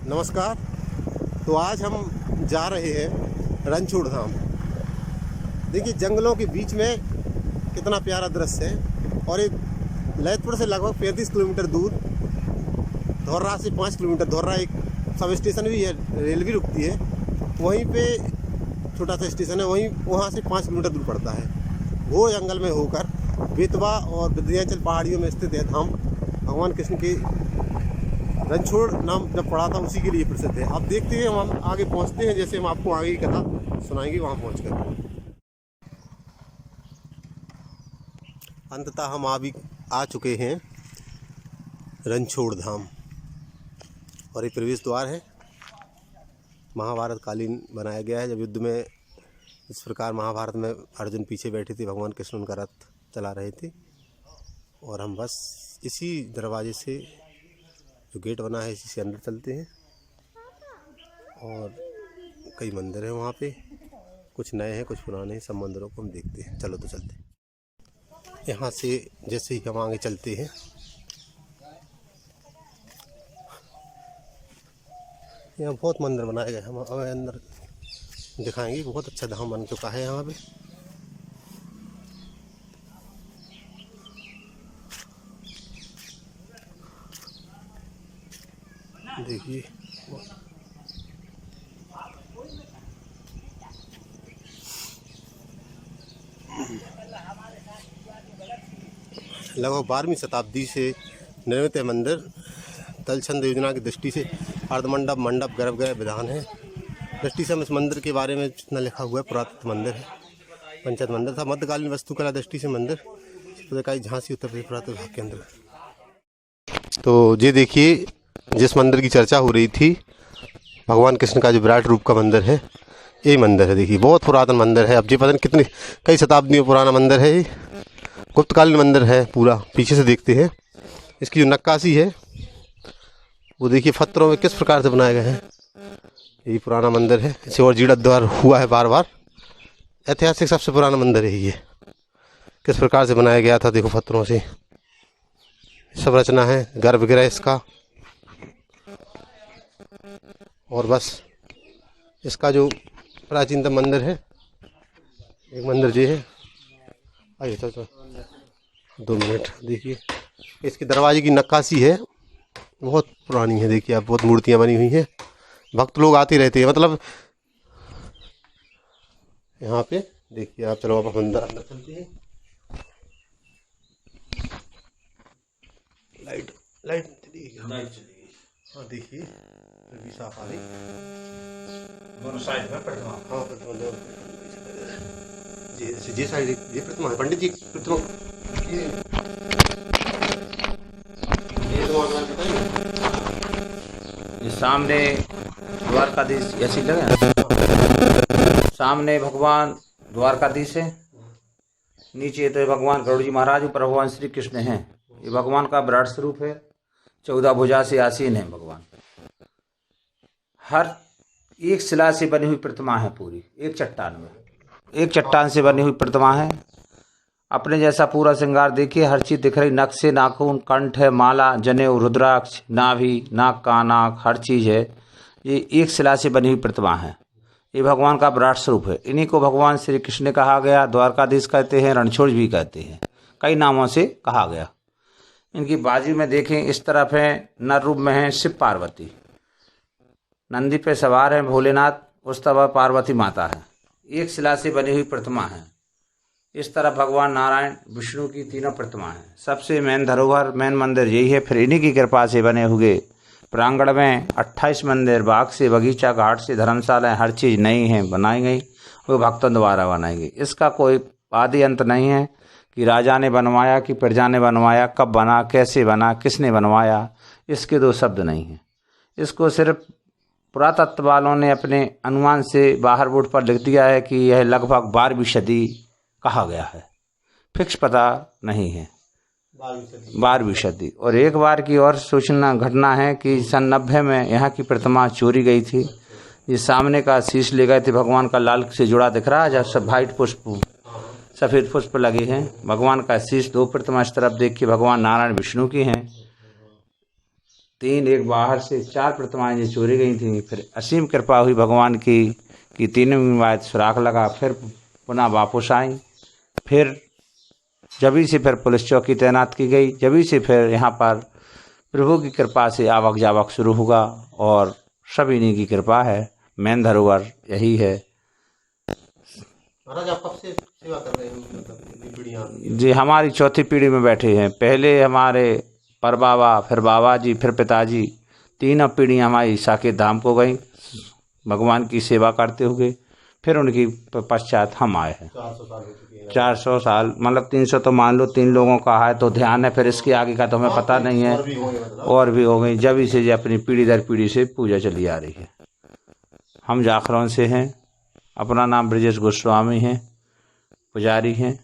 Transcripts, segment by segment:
नमस्कार। तो आज हम जा रहे हैं रणछोड़ धाम। देखिए जंगलों के बीच में कितना प्यारा दृश्य है। और एक ललितपुर से लगभग 35 किलोमीटर दूर धौर्रा से 5 किलोमीटर, धौर्रा एक सब स्टेशन भी है, रेल भी रुकती है वहीं पे, छोटा सा स्टेशन है वहीं, वहाँ से 5 किलोमीटर दूर पड़ता है। घोर जंगल में होकर बेतवा और विंध्याचल पहाड़ियों में स्थित है धाम। भगवान कृष्ण के रणछोड़ नाम जब पड़ा था उसी के लिए प्रसिद्ध है। अब देखते हैं हम आगे पहुंचते हैं, जैसे हम आपको आगे की कथा सुनाएंगे वहां पहुंचकर। अंततः हम आ चुके हैं रणछोड़ धाम और ये प्रवेश द्वार है। महाभारत कालीन बनाया गया है, जब युद्ध में इस प्रकार महाभारत में अर्जुन पीछे बैठे थे, भगवान कृष्ण उनका रथ चला रहे थे और हम बस इसी दरवाजे से, जो गेट बना है इसी से अंदर चलते हैं। और कई मंदिर हैं वहाँ पे, कुछ नए हैं कुछ पुराने हैं, सब मंदिरों को हम देखते हैं। चलो तो चलते हैं। यहाँ से जैसे ही हम आगे चलते हैं, यहाँ बहुत मंदिर बनाए गए, हम अंदर दिखाएंगे। बहुत अच्छा धाम बन चुका है यहाँ पे। देखिए लगभग 12वीं शताब्दी से निर्मित है मंदिर। तलछंद योजना की दृष्टि से अर्धमंडप, मंडप, गर्भगृह विधान है। दृष्टि से हम इस मंदिर के बारे में जितना लिखा हुआ है, पुरातत्व मंदिर है, पंचायत मंदिर था। मध्यकालीन वास्तुकला दृष्टि से मंदिर झांसी उत्तर प्रदेश पुरातत्व विभाग के अंदर। तो ये देखिए जिस मंदिर की चर्चा हो रही थी, भगवान कृष्ण का जो विराट रूप का मंदिर है, ये मंदिर है। देखिए बहुत पुरातन मंदिर है। अब ये पता नहीं कितने कई शताब्दियों पुराना मंदिर है। ये गुप्तकालीन मंदिर है पूरा। पीछे से देखते हैं इसकी जो नक्काशी है वो देखिए पत्थरों में किस प्रकार से बनाए गए हैं। ये पुराना मंदिर है, इसे और जीर्णोद्धार हुआ है बार बार। ऐतिहासिक सबसे पुराना मंदिर है ये। किस प्रकार से बनाया गया था देखो, पत्थरों से सब रचना है। गर्भगृह इसका, और बस इसका जो प्राचीनतम मंदिर है, एक मंदिर ये है। आइए तो 2 मिनट देखिए, इसके दरवाजे की नक्काशी है, बहुत पुरानी है। देखिए आप, बहुत मूर्तियां बनी हुई हैं। भक्त लोग आते रहते हैं मतलब यहाँ पे। देखिए आप, चलो आप अंदर चलते हैं। लाइट चली। हाँ देखिए भी साफ आ रही दोनों साइड में प्रतिमा। हाँ प्रतिमा, जी साइड ये प्रतिमा है, पंडित जी प्रतिमा। ये सामने द्वारकाधीश ऐसी लगे, सामने भगवान द्वारकाधीश है, नीचे तो भगवान गरुड़ जी महाराज, ऊपर भगवान श्री कृष्ण हैं। ये भगवान का विराट स्वरूप है, 14 भुजा से आसीन है भगवान। हर एक शिला से बनी हुई प्रतिमा है पूरी, एक चट्टान से बनी हुई प्रतिमा है। अपने जैसा पूरा श्रृंगार देखिए, हर चीज दिख रही, नख से नाखून, कंठ है, माला, जनेऊ, रुद्राक्ष, नाभि, नाक का नाक, हर चीज है। ये एक शिला से बनी हुई प्रतिमा है। ये भगवान का विराट स्वरूप है। इन्हीं को भगवान श्री कृष्ण कहा गया, द्वारकाधीश कहते हैं, रणछोड़ भी कहते हैं, कई नामों से कहा गया। इनकी बाजू में देखें, इस तरफ है नर रूप में है शिव पार्वती, नंदी पे सवार है भोलेनाथ, उस तरफ पार्वती माता है। एक शिला से बनी हुई प्रतिमा है। इस तरफ भगवान नारायण विष्णु की तीनों प्रतिमा है। सबसे मेन धरोहर, मेन मंदिर यही है। फिर इन्हीं की कृपा से बने हुए प्रांगण में 28 मंदिर, बाग से बगीचा, घाट से धर्मशाला, हर चीज़ नई है बनाई गई, वो भक्तों द्वारा बनाई गई। इसका कोई आदि अंत नहीं है कि राजा ने बनवाया कि प्रजा ने बनवाया, कब बना, कैसे बना, किसने बनवाया, इसके 2 शब्द नहीं हैं। इसको सिर्फ पुरातत्व वालों ने अपने अनुमान से बाहर बोर्ड पर लिख दिया है कि यह लगभग 12वीं सदी कहा गया है। फिक्स पता नहीं है, 12वीं सदी। और एक बार की और सूचना घटना है कि सन 90 में यहाँ की प्रतिमा चोरी गई थी। ये सामने का शीश ले गए थे, भगवान का लाल से जुड़ा दिख रहा है, जब सब वाइट पुष्प, सफ़ेद पुष्प लगे हैं। भगवान का शीश, 2 प्रतिमा इस तरफ देख के भगवान नारायण विष्णु की हैं। 3 एक बाहर से 4 प्रतिमाएं जो चोरी गई थी। फिर असीम कृपा हुई भगवान की कि तीनों बात सुराख लगा, फिर पुनः वापस आई। फिर जभी से फिर पुलिस चौकी तैनात की गई, जभी से फिर यहाँ पर प्रभु की कृपा से आवक जावक शुरू हुआ और सभी इन्हीं की कृपा है। मेन धरोहर यही है। महाराज आप कब से सेवा कर रहे हो, मतलब कितनी पीढ़ियां? जी हमारी चौथी पीढ़ी में बैठे हैं। पहले हमारे पर बाबा, फिर बाबा जी, फिर पिताजी, 3 पीढ़ियाँ हमारी साकेत धाम को गई भगवान की सेवा करते हुए। फिर उनकी पश्चात हम आए हैं। 400 साल हो चुके हैं। 400 साल मतलब 300 तो मान लो, 3 लोगों का है तो ध्यान है। फिर इसके आगे का तो हमें पता नहीं है। और भी होंगे मतलब। और भी हो गई, जब से अपनी पीढ़ी दर पीढ़ी से पूजा चली आ रही है। हम जाखरौन से हैं। अपना नाम ब्रजेश गोस्वामी है, पुजारी हैं।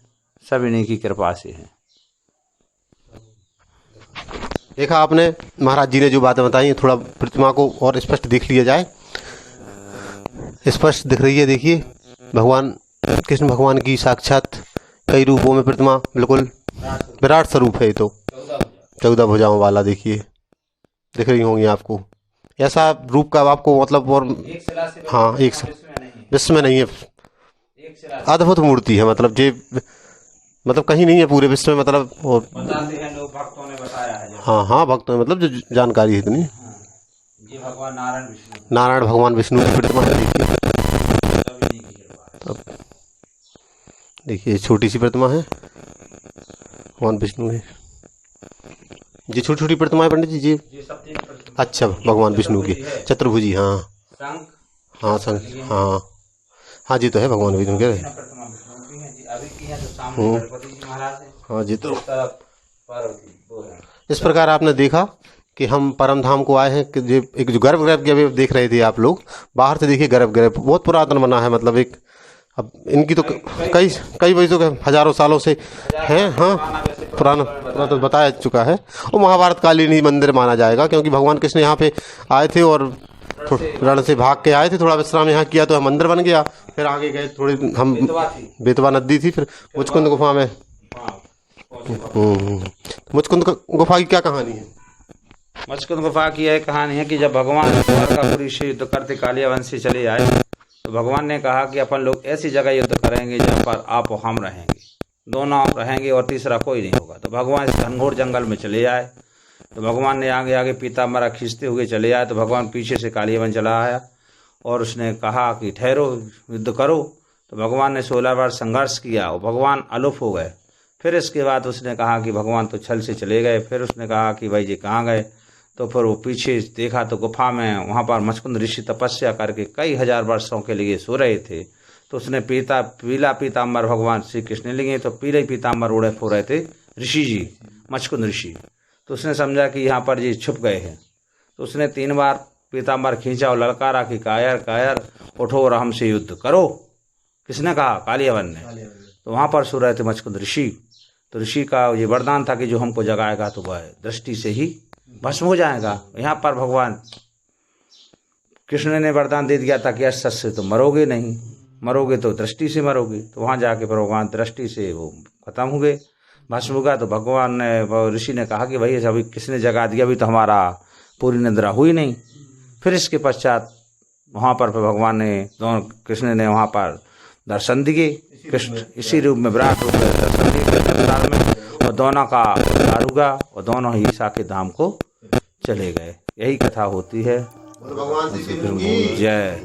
सब इन्हीं की कृपा से हैं। देखा आपने महाराज जी ने जो बातें बताई, थोड़ा प्रतिमा को और स्पष्ट देख लिया जाए। स्पष्ट दिख रही है, देखिए भगवान कृष्ण भगवान की साक्षात कई रूपों में प्रतिमा, बिल्कुल विराट स्वरूप है। ये तो 14 भुजाओं वाला देखिए दिख रही होंगी आपको। ऐसा रूप का आपको मतलब और हाँ एक विश्व में नहीं है। अद्भुत मूर्ति है, मतलब जे मतलब कहीं नहीं है पूरे विश्व में, मतलब और बताते हैं लोग, भक्तों ने बताया है। हाँ हाँ भक्तों में मतलब जो जानकारी है इतनी। ये भगवान नारायण भगवान विष्णु की प्रतिमा है। देखिए छोटी सी प्रतिमा है, भगवान विष्णु है। जी छोटी छोटी प्रतिमा है पंडित जी। जी अच्छा, भगवान विष्णु की चतुर्भुजी। हाँ हाँ संग हाँ हाँ जी तो है भगवान विष्णु के। हाँ जी तो इस प्रकार आपने देखा कि हम परम धाम को आए हैं कि जो एक जो गर्भगृह अभी देख रहे थे आप लोग, बाहर से देखिए गर्भगृह बहुत पुरातन बना है। मतलब एक अब इनकी तो कई वैसों के हजारों सालों से हैं। हाँ पुराना तो बताया चुका है। और महाभारत कालीन ही मंदिर माना जाएगा, क्योंकि भगवान कृष्ण यहाँ पे आए थे और रण से भाग के आए थे, थोड़ा विश्राम यहाँ किया तो मंदिर बन गया। फिर आगे गए थोड़ी, हम बेतवा नदी थी, फिर मुचकुंद गुफा में। मुचकुंद गुफा की क्या कहानी है? मुचकुंद गुफा की यह कहानी है कि जब भगवान द्वारकापुरी से युद्ध करते कालियावंश से चले आए तो भगवान ने कहा कि अपन लोग ऐसी जगह युद्ध करेंगे जहाँ पर आप और हम रहेंगे, दोनों रहेंगे और तीसरा कोई नहीं होगा। तो भगवान इस घनघोर जंगल में चले आए। तो भगवान ने आगे आगे पीताम्बरा खींचते हुए चले आए। तो भगवान पीछे से कालियावन चला आया और उसने कहा कि ठहरो, युद्ध करो। तो भगवान ने 16 बार संघर्ष किया और भगवान अलुप हो गए। फिर इसके बाद उसने कहा कि भगवान तो छल से चले गए। फिर उसने कहा कि भाई जी कहाँ गए? तो फिर वो पीछे देखा तो गुफा में वहाँ पर मुचकुंद ऋषि तपस्या करके कई हजार वर्षों के लिए सो रहे थे। तो उसने पीला पीताम्बर भगवान श्री कृष्ण लिए, तो पीले पीताम्बर उड़े फो रहे थे ऋषि जी, मुचकुंद ऋषि। तो उसने समझा कि यहाँ पर जी छुप गए हैं। तो उसने 3 बार पीताम्बर खींचा और ललकारा कि कायर कायर उठो और हमसे युद्ध करो। किसने कहा? कालियावन ने। तो वहाँ पर सो रहे थे मुचकुंद ऋषि। तो ऋषि का ये वरदान था कि जो हमको जगाएगा तो वह दृष्टि से ही भस्म हो जाएगा। यहाँ पर भगवान कृष्ण ने वरदान दे दिया था कि अस्त्र से तो मरोगे नहीं, मरोगे तो दृष्टि से मरोगे। तो वहाँ जाके भगवान दृष्टि से वो खत्म हो गए, भस्म होगा। तो भगवान ने, ऋषि ने कहा कि भाई अभी किसने जगा दिया, अभी तो हमारा पूरी निद्रा हुई नहीं। फिर इसके पश्चात वहाँ पर भगवान ने दोनों, कृष्ण ने वहाँ पर दर्शन दिए। कृष्ण इसी रूप में विराट रूप में दर्शन दिए में, और दोनों का उद्धार हुआ और दोनों ही साकेत धाम को चले गए। यही कथा होती है। भगवान श्री कृष्ण की जय।